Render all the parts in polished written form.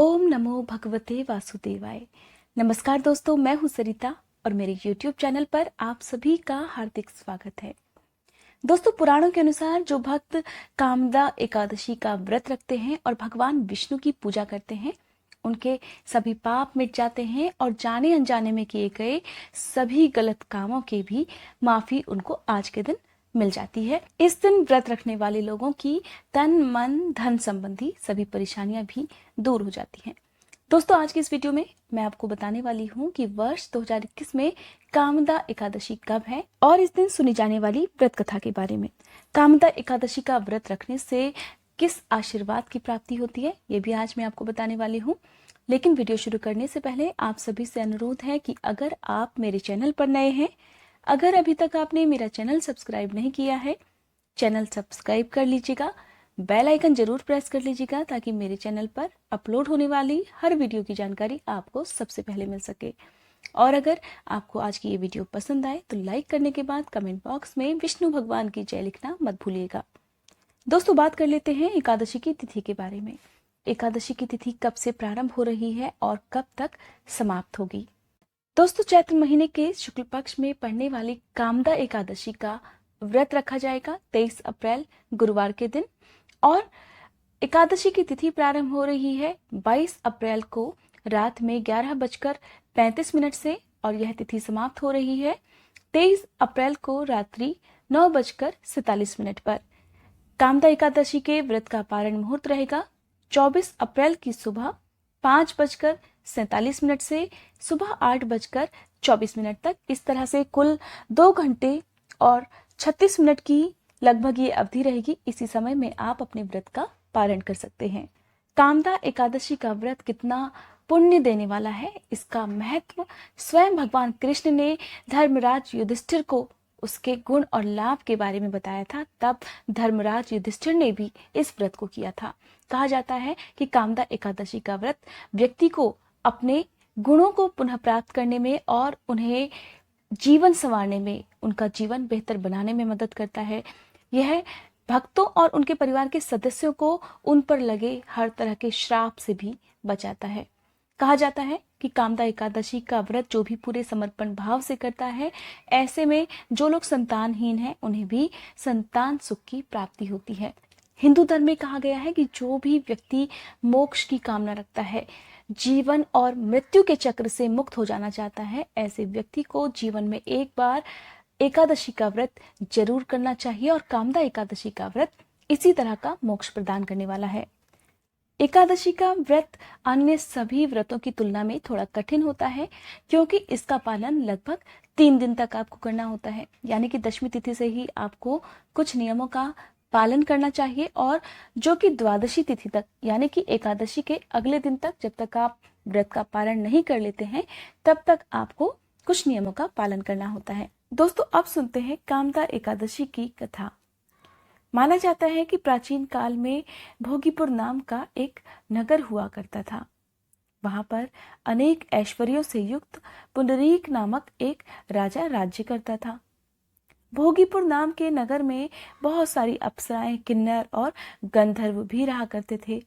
ओम नमो भगवते वासुदेवाय। नमस्कार दोस्तों, मैं हूं सरिता और मेरे YouTube चैनल पर आप सभी का हार्दिक स्वागत है। दोस्तों, पुराणों के अनुसार जो भक्त कामदा एकादशी का व्रत रखते हैं और भगवान विष्णु की पूजा करते हैं, उनके सभी पाप मिट जाते हैं और जाने अनजाने में किए गए सभी गलत कामों की भी माफी उनको आज के दिन मिल जाती है। इस दिन व्रत रखने वाले लोगों की तन मन धन संबंधी सभी परेशानियां भी दूर हो जाती हैं। दोस्तों, आज की इस वीडियो में मैं आपको बताने वाली हूँ कि वर्ष 2021 में कामदा एकादशी कब है और इस दिन सुनी जाने वाली व्रत कथा के बारे में। कामदा एकादशी का व्रत रखने से किस आशीर्वाद की प्राप्ति होती है, ये भी आज मैं आपको बताने वाली हूँ। लेकिन वीडियो शुरू करने से पहले आप सभी से अनुरोध है कि अगर आप मेरे चैनल पर नए हैं, अगर अभी तक आपने मेरा चैनल सब्सक्राइब नहीं किया है, चैनल सब्सक्राइब कर लीजिएगा, बेल आइकन जरूर प्रेस कर लीजिएगा ताकि मेरे चैनल पर अपलोड होने वाली हर वीडियो की जानकारी आपको सबसे पहले मिल सके। और अगर आपको आज की ये वीडियो पसंद आए तो लाइक करने के बाद कमेंट बॉक्स में विष्णु भगवान की जय लिखना मत भूलिएगा। दोस्तों, बात कर लेते हैं एकादशी की तिथि के बारे में। एकादशी की तिथि कब से प्रारंभ हो रही है और कब तक समाप्त होगी। दोस्तों, चैत्र महीने के शुक्ल पक्ष में पड़ने वाली कामदा एकादशी का व्रत रखा जाएगा 23 अप्रैल गुरुवार के दिन और एकादशी की तिथि प्रारंभ हो रही है 22 अप्रैल को रात में 11:35 से और यह तिथि समाप्त हो रही है 23 अप्रैल को रात्रि 9:47 पर। कामदा एकादशी के व्रत का पारण मुहूर्त रहेगा 24 अप्रैल की सुबह 5:47 से सुबह 8:24 तक। इस तरह से कुल 2 घंटे और 36 मिनट की लगभग ये अवधि रहेगी। इसी समय में आप अपने व्रत का पारण कर सकते हैं। कामदा एकादशी का व्रत कितना पुण्य देने वाला है, इसका महत्व स्वयं भगवान कृष्ण ने धर्मराज युधिष्ठिर को उसके गुण और लाभ के बारे में बताया था। तब धर्मराज युधिष्ठिर ने भी इस व्रत को किया था। कहा जाता है कि कामदा एकादशी का व्रत व्यक्ति को अपने गुणों को पुनः प्राप्त करने में और उन्हें जीवन संवारने में, उनका जीवन बेहतर बनाने में मदद करता है। यह भक्तों और उनके परिवार के सदस्यों को उन पर लगे हर तरह के श्राप से भी बचाता है। कहा जाता है कि कामदा एकादशी का व्रत जो भी पूरे समर्पण भाव से करता है, ऐसे में जो लोग संतानहीन हैं उन्हें भी संतान सुख की प्राप्ति होती है। हिंदू धर्म में कहा गया है कि जो भी व्यक्ति मोक्ष की कामना रखता है, जीवन और मृत्यु के चक्र से मुक्त हो जाना चाहता है, ऐसे व्यक्ति को जीवन में एक बार एकादशी का व्रत जरूर करना चाहिए और कामदा एकादशी का व्रत इसी तरह का मोक्ष प्रदान करने वाला है। एकादशी का व्रत अन्य सभी व्रतों की तुलना में थोड़ा कठिन होता है क्योंकि इसका पालन लगभग 3 दिन तक आपको करना होता है। यानी कि दशमी तिथि से ही आपको कुछ नियमों का पालन करना चाहिए और जो कि द्वादशी तिथि तक, यानी कि एकादशी के अगले दिन तक, जब तक आप व्रत का पालन नहीं कर लेते हैं तब तक आपको कुछ नियमों का पालन करना होता है। दोस्तों, अब सुनते हैं कामदा एकादशी की कथा। माना जाता है कि प्राचीन काल में भोगीपुर नाम का एक नगर हुआ करता था। वहां पर अनेक ऐश्वर्यों से युक्त पुंडरीक नामक एक राजा राज्य करता था। भोगीपुर नाम के नगर में बहुत सारी अप्सराएं, किन्नर और गंधर्व भी रहा करते थे।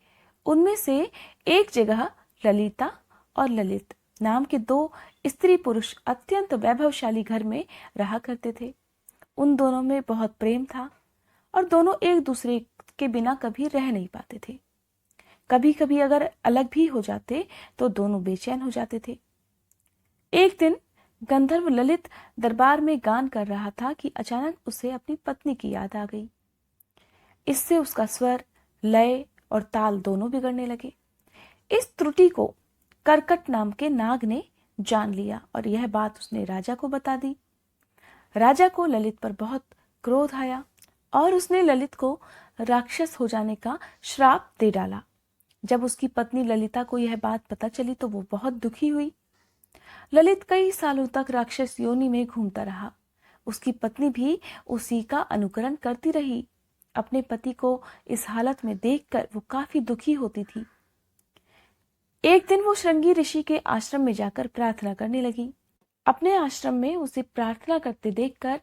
उनमें से एक जगह ललिता और ललित नाम के 2 स्त्री पुरुष अत्यंत वैभवशाली घर में रहा करते थे। उन दोनों में बहुत प्रेम था और दोनों एक दूसरे के बिना कभी रह नहीं पाते थे। कभी कभी अगर अलग भी हो जाते तो दोनों बेचैन हो जाते थे। एक दिन गंधर्व ललित दरबार में गान कर रहा था कि अचानक उसे अपनी पत्नी की याद आ गई। इससे उसका स्वर, लय और ताल दोनों बिगड़ने लगे। इस त्रुटि को करकट नाम के नाग ने जान लिया और यह बात उसने राजा को बता दी। राजा को ललित पर बहुत क्रोध आया और उसने ललित को राक्षस हो जाने का श्राप दे डाला। जब उसकी पत्नी ललिता को यह बात पता चली तो वो बहुत दुखी हुई। ललित कई सालों तक राक्षस योनि में घूमता रहा। उसकी पत्नी भी उसी का अनुकरण करती रही। अपने पति को इस हालत में देखकर वो काफी दुखी होती थी। एक दिन वो श्रृंगी ऋषि के आश्रम में जाकर प्रार्थना करने लगी। अपने आश्रम में उसे प्रार्थना करते देखकर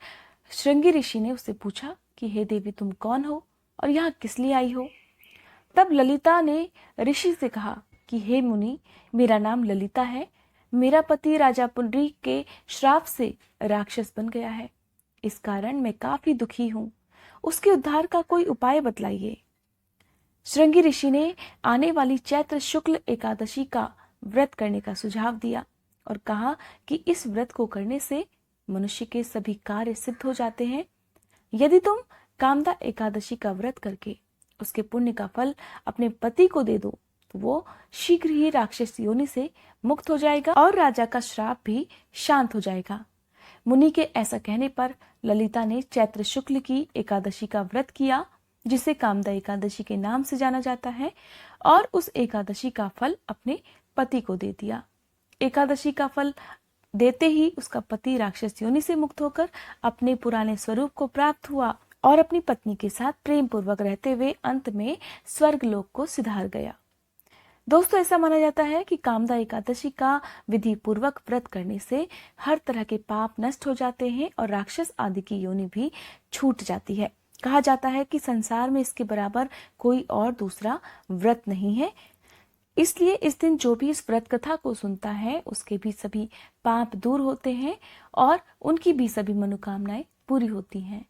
श्रृंगी ऋषि ने उससे पूछा कि हे देवी, तुम कौन हो और यहाँ किस लिए आई हो। तब ललिता ने ऋषि से कहा कि हे मुनि, मेरा नाम ललिता है। मेरा पति राजा पुंडरीक के श्राप से राक्षस बन गया है। इस कारण मैं काफी दुखी हूँ। उसके उद्धार का कोई उपाय बतलाइए। श्रृंगी ऋषि ने आने वाली चैत्र शुक्ल एकादशी का व्रत करने का सुझाव दिया और कहा कि इस व्रत को करने से मनुष्य के सभी कार्य सिद्ध हो जाते हैं। यदि तुम कामदा एकादशी का व्रत करके उसके पुण्य का फल अपने पति को दे दो तो वो शीघ्र ही राक्षस योनि से मुक्त हो जाएगा और राजा का श्राप भी शांत हो जाएगा। मुनि के ऐसा कहने पर ललिता ने चैत्र शुक्ल की एकादशी का व्रत किया, जिसे कामदा एकादशी के नाम से जाना जाता है, और उस एकादशी का फल अपने पति को दे दिया। एकादशी का फल देते ही उसका पति राक्षस योनि से मुक्त होकर अपने पुराने स्वरूप को प्राप्त हुआ और अपनी पत्नी के साथ प्रेम पूर्वक रहते हुए अंत में स्वर्ग लोक को सिधार गया। दोस्तों, ऐसा माना जाता है कि कामदा एकादशी का विधि पूर्वक व्रत करने से हर तरह के पाप नष्ट हो जाते हैं और राक्षस आदि की योनि भी छूट जाती है। कहा जाता है कि संसार में इसके बराबर कोई और दूसरा व्रत नहीं है। इसलिए इस दिन जो भी इस व्रत कथा को सुनता है उसके भी सभी पाप दूर होते हैं और उनकी भी सभी मनोकामनाएं पूरी होती हैं।